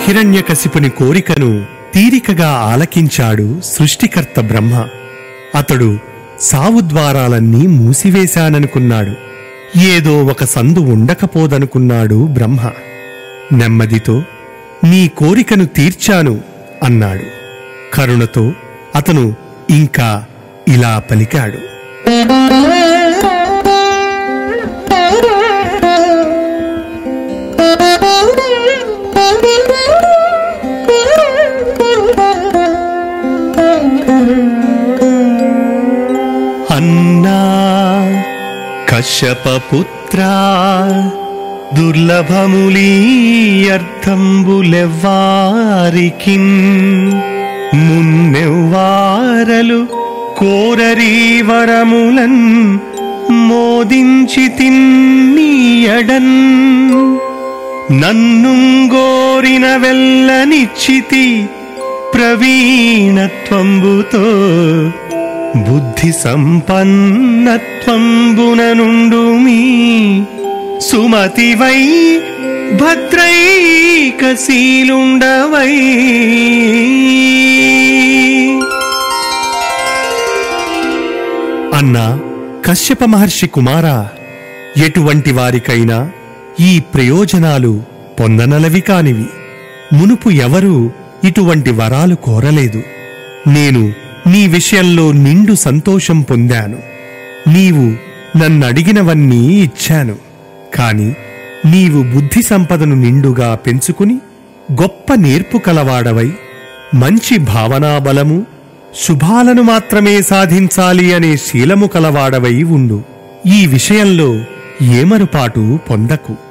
హిరణ్యకశిపుని కోరికను తీరికగా ఆలకించాడు సృష్టికర్త బ్రహ్మ. అతడు సావుద్వారాలన్నీ మూసివేశాననుకున్నాడు. ఏదో ఒక సందు ఉండకపోదనుకున్నాడు బ్రహ్మ. నెమ్మదితో నీ కోరికను తీర్చాను అన్నాడు. కరుణతో అతను ఇంకా ఇలా పలికాడు. అన్నా కశ్యపపుత్రా దుర్లభములీ అర్థంబులెవ్వారికిన్ మున్నెవ్వారలు కోరరీ వరములన్ మోదించి తిన్నీయడన్ నన్నుంగోరిన వెల్లనిచ్చితి ప్రవీణత్వంబుతో బుద్ధి సంపన్నత్వంబున నుండు మీ సుమతివై భద్రైకశీలుండవై. అన్నా కశ్యప మహర్షి కుమారా, ఎటువంటి వారికైనా ఈ ప్రయోజనాలు పొందనలవి కానివి. మునుపు ఎవరూ ఇటువంటి వరాలు కోరలేదు. నేను నీ విషయంలో నిండు సంతోషం పొందాను. నీవు నన్నడిగినవన్నీ ఇచ్చాను. కాని నీవు బుద్ధి సంపదను నిండుగా పెంచుకుని గొప్ప నేర్పు కలవాడవై మంచి భావనాబలము, శుభాలను మాత్రమే సాధించాలి అనే శీలము కలవాడవై ఉండు. ఈ విషయంలో ఏమరుపాటు పొందకు.